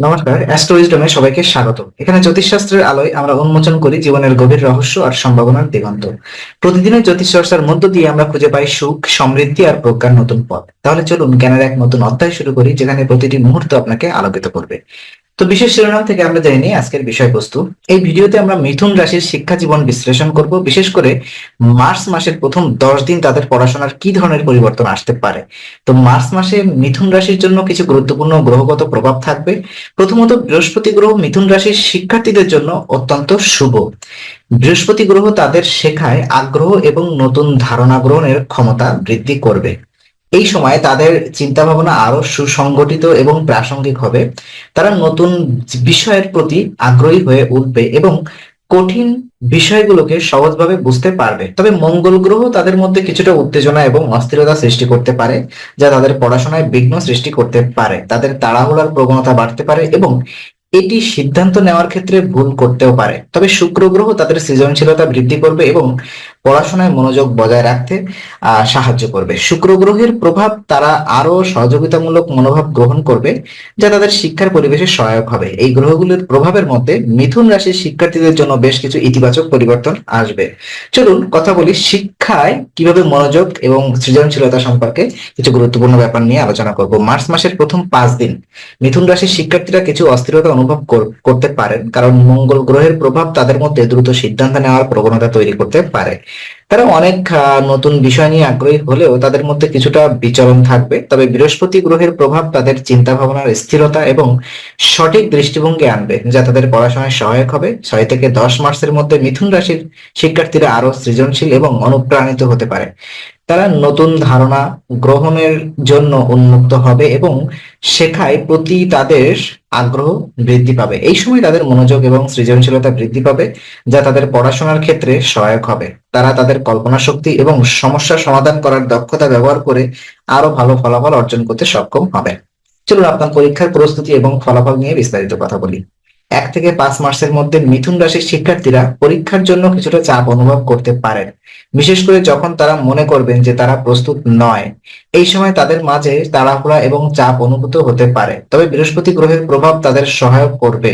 নমস্কার, অ্যাস্ট্রো উইজডমে সবাইকে স্বাগত। এখানে জ্যোতিষশাস্ত্রের আলোয় আমরা উন্মোচন করি জীবনের গভীর রহস্য আর সম্ভাবনার দিগন্ত। প্রতিদিনের জ্যোতিষ চর্চার মধ্য দিয়ে আমরা খুঁজে পাই সুখ, সমৃদ্ধি আর প্রজ্ঞার নতুন পথ। তাহলে চলুন জ্ঞানের এক নতুন অধ্যায় শুরু করি, যেখানে প্রতিটি মুহূর্ত আপনাকে আলোকিত করবে। তো বিশেষ শিরোনাম থেকে আমরা জেনে নিই আজকের বিষয়বস্তু। এই ভিডিওতে আমরা মিথুন রাশির শিক্ষা জীবন বিশ্লেষণ করব, বিশেষ করে মার্চ মাসের প্রথম 10 দিন তাদের পড়াশোনার কি ধরনের পরিবর্তন আসতে পারে। তো মার্চ মাসে মিথুন রাশির জন্য কিছু গুরুত্বপূর্ণ গ্রহগত প্রভাব থাকবে। প্রথমত, বৃহস্পতি গ্রহ মিথুন রাশির শিক্ষার্থীদের জন্য অত্যন্ত শুভ। বৃহস্পতি গ্রহ তাদের শেখায় আগ্রহ এবং নতুন ধারণা গ্রহণের ক্ষমতা বৃদ্ধি করবে। এই সময় তাদের চিন্তা ভাবনা আরো সুসংগঠিত এবং প্রাসঙ্গিক হবে। তারা নতুন বিষয়ের প্রতি আগ্রহী হয়ে উঠবে এবং কঠিন বিষয়গুলোকে সহজভাবে বুঝতে পারবে। তবে মঙ্গল গ্রহ তাদের মধ্যে কিছুটা উত্তেজনা এবং অস্থিরতা সৃষ্টি করতে পারে, যা তাদের পড়াশোনায় বিঘ্ন সৃষ্টি করতে পারে। তাদের তাড়াহুড়ার প্রবণতা বাড়তে পারে এবং এটি সিদ্ধান্ত নেওয়ার ক্ষেত্রে ভুল করতেও পারে। তবে শুক্র গ্রহ তাদের সৃজনশীলতা বৃদ্ধি করবে এবং পড়াশোনায় মনোযোগ বজায় রাখতে সাহায্য করবে। শুক্র গ্রহের প্রভাব তারা আরো সহযোগিতামূলক মনোভাব গ্রহণ করবে, যা তাদের শিক্ষার পরিবেশে সহায়ক হবে। এই গ্রহগুলোর প্রভাবের মধ্যে মিথুন রাশির শিক্ষার্থীদের জন্য বেশ কিছু ইতিবাচক পরিবর্তন আসবে। চলুন কথা বলি শিক্ষায় কিভাবে মনোযোগ এবং সৃজনশীলতা সম্পর্কে কিছু গুরুত্বপূর্ণ ব্যাপার নিয়ে আলোচনা করব। মার্চ মাসের প্রথম 5 দিন মিথুন রাশির শিক্ষার্থীরা কিছু অস্থিরতা অনুভব করতে পারেন, কারণ মঙ্গল গ্রহের প্রভাব তাদের মধ্যে দ্রুত সিদ্ধান্ত নেওয়ার প্রবণতা তৈরি করতে পারে। তারা অনেক নতুন বিষয় নিয়ে আগ্রহী হলেও তাদের মধ্যে কিছুটা বিচরণ থাকবে। তবে বৃহস্পতি গ্রহের প্রভাব তাদের চিন্তা ভাবনার স্থিরতা এবং সঠিক দৃষ্টিভঙ্গি আনবে, যা তাদের পড়াশোনায় সহায়ক হবে। 6 থেকে 10 মার্চের মধ্যে মিথুন রাশির শিক্ষার্থীরা আরো সৃজনশীল এবং অনুপ্রাণিত হতে পারে। তারা নতুন ধারণা গ্রহণের জন্য উন্মুক্ত হবে এবং শেখায় প্রতি তাদের আগ্রহ বৃদ্ধি পাবে। এই সময় তাদের মনোযোগ এবং সৃজনশীলতা বৃদ্ধি পাবে, যা তাদের পড়াশোনার ক্ষেত্রে সহায়ক হবে। তারা তাদের কল্পনা শক্তি এবং সমস্যা সমাধান করার দক্ষতা ব্যবহার করে আরো ভালো ফলাফল অর্জন করতে সক্ষম হবে। চলুন আপনার পরীক্ষার প্রস্তুতি এবং ফলাফল নিয়ে বিস্তারিত কথা বলি। 1 থেকে 5 মার্চের মধ্যে মিথুন রাশির শিক্ষার্থীরা পরীক্ষার জন্য কিছুটা চাপ অনুভব করতে পারেন, বিশেষ করে যখন তারা মনে করবেন যে তারা প্রস্তুত নয়। এই সময় তাদের মাঝে তাড়াহুড়া এবং চাপ অনুভূত হতে পারে। তবে বৃহস্পতি গ্রহের প্রভাব তাদের সহায়ক করবে,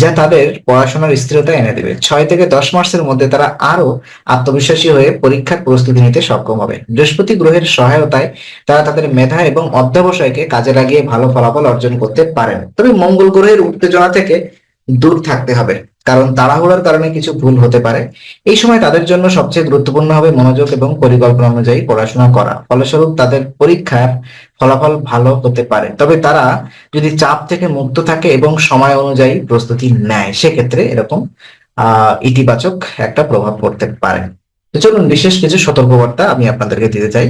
যা তাদের পড়াশোনার স্থিরতা এনে দেবে। 6 থেকে 10 মার্চের মধ্যে তারা আরো আত্মবিশ্বাসী হয়ে পরীক্ষার প্রস্তুতি নিতে সক্ষম হবে। বৃহস্পতি গ্রহের সহায়তায় তারা তাদের মেধা এবং অধ্যবসায়কে কাজে লাগিয়ে ভালো ফলাফল অর্জন করতে পারেন। তবে মঙ্গল গ্রহের উত্তেজনা থেকে দূর থাকতে হবে, কারণ তাড়াহুড়ার কারণে কিছু ভুল হতে পারে। এই সময় তাদের জন্য সবচেয়ে গুরুত্বপূর্ণ হবে মনোযোগ এবং পরিকল্পনা অনুযায়ী পড়াশোনা করা। ফলস্বরূপ তাদের পরীক্ষার ফলাফল ভালো হতে পারে। তবে তারা যদি চাপ থেকে মুক্ত থাকে এবং সময় অনুযায়ী প্রস্তুতি নেয়, সেক্ষেত্রে এরকম ইতিবাচক একটা প্রভাব পড়তে পারে। তো চলুন বিশেষ কিছু সতর্কবার্তা আমি আপনাদেরকে দিতে চাই।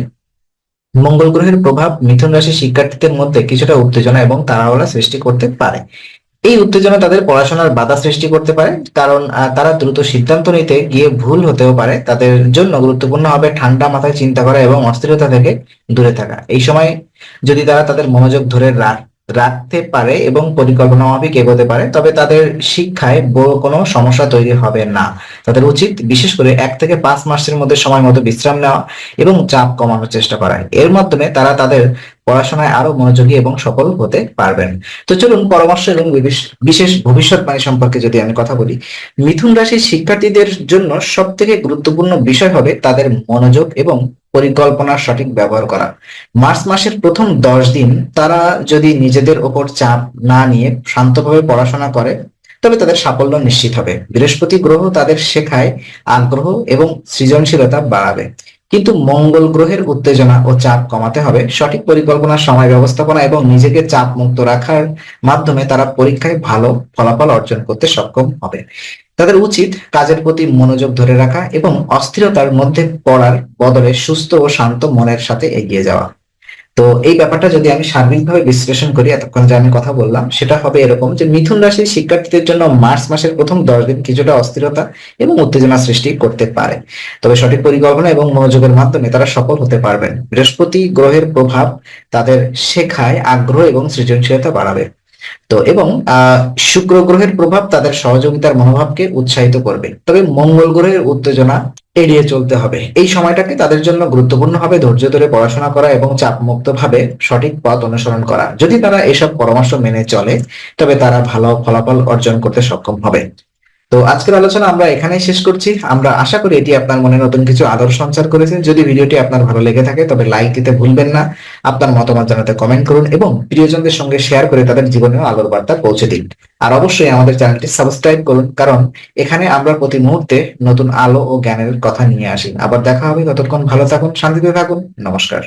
মঙ্গল গ্রহের প্রভাব মিথুন রাশির শিক্ষার্থীদের মধ্যে কিছুটা উত্তেজনা এবং তাড়াহুড়া সৃষ্টি করতে পারে। এই উত্তেজনা তাদের পড়াশোনার বাধা সৃষ্টি করতে পারে, কারণ তারা দ্রুত সিদ্ধান্ত নিতে গিয়ে ভুল হতেও পারে। তাদের জন্য গুরুত্বপূর্ণ হবে ঠান্ডা মাথায় চিন্তা করা এবং অস্থিরতা থেকে দূরে থাকা। এই সময় যদি তারা তাদের মনোযোগ ধরে রাখতে পারে এবং পরিকল্পনা মাফিক এগোতে পারে, তবে তাদের শিক্ষায় বড় কোনো সমস্যা তৈরি হবে না। তাদের উচিত বিশেষ করে 1 থেকে 5 মাসের মধ্যে সময় মতো বিশ্রাম নেওয়া এবং চাপ কমানোর চেষ্টা করা। এর মাধ্যমে তারা তাদের পড়াশোনায় আরো মনোযোগী এবং সফল হতে পারবেন। তো চলুন পরামর্শ এবং বিশেষ ভবিষ্যৎবাণী সম্পর্কে যদি আমি কথা বলি। মিথুন রাশির শিক্ষার্থীদের জন্য সব থেকে গুরুত্বপূর্ণ বিষয় হবে তাদের মনোযোগ এবং পরিকল্পনার সঠিক ব্যবহার করা। মার্চ মাসের প্রথম 10 দিন তারা যদি নিজেদের ওপর চাপ না নিয়ে শান্তভাবে পড়াশোনা করে, তবে তাদের সাফল্য নিশ্চিত হবে। বৃহস্পতি গ্রহ তাদের শেখায় আগ্রহ এবং সৃজনশীলতা বাড়াবে, কিন্তু মঙ্গল গ্রহের উত্তেজনা ও চাপ কমাতে হবে। সঠিক পরিকল্পনা, সময় ব্যবস্থাপনা এবং নিজেকে চাপ মুক্ত রাখার মাধ্যমে তারা পরীক্ষায় ভালো ফলাফল অর্জন করতে সক্ষম হবে। তাদের উচিত কাজের প্রতি মনোযোগ ধরে রাখা এবং অস্থিরতার মধ্যে পড়ার বদলে সুস্থ ও শান্ত মনের সাথে এগিয়ে যাওয়া। তো এই ব্যাপারটা যদি আমি সার্বিকভাবে বিশ্লেষণ করি, এতক্ষণ যে আমি কথা বললাম সেটা হবে এরকম যে মিথুন রাশির শিক্ষার্থীদের জন্য মার্চ মাসের প্রথম 10 দিন কিছুটা অস্থিরতা এবং উত্তেজনা সৃষ্টি করতে পারে। তবে সঠিক পরিকল্পনা এবং মনোযোগের মাধ্যমে তারা সফল হতে পারবেন। বৃহস্পতি গ্রহের প্রভাব তাদের শেখায় আগ্রহ এবং সৃজনশীলতা বাড়াবে। তো এবং শুক্র গ্রহের প্রভাব তাদের সহযোগিতার মনোভাবকে উৎসাহিত করবে, তবে মঙ্গল গ্রহের উত্তেজনা এড়িয়ে চলতে হবে। এই সময়টাকে তাদের জন্য গুরুত্বপূর্ণ হবে ধৈর্য ধরে পড়াশোনা করা এবং চাপমুক্ত ভাবে সঠিক পথ অনুসরণ করা। যদি তারা এসব পরামর্শ মেনে চলে তবে তারা ভালো ফলাফল অর্জন করতে সক্ষম হবে। তো আজকের আলোচনা আমরা এখানেই শেষ করছি। আমরা আশা করি এটি আপনার মনে নতুন কিছু আলোর সঞ্চার করেছে। যদি ভিডিওটি আপনার ভালো লেগে থাকে তবে লাইক দিতে ভুলবেন না। আপনার মতামত জানাতে কমেন্ট করুন এবং প্রিয়জনদের সঙ্গে শেয়ার করে তাদের জীবনেও আলোর বার্তা পৌঁছে দিন। আর অবশ্যই আমাদের চ্যানেলটি সাবস্ক্রাইব করুন, কারণ এখানে আমরা প্রতি মুহূর্তে নতুন আলো ও জ্ঞানের কথা নিয়ে আসি। আবার দেখা হবে, ততক্ষণ ভালো থাকুন, শান্তিতে থাকুন। নমস্কার।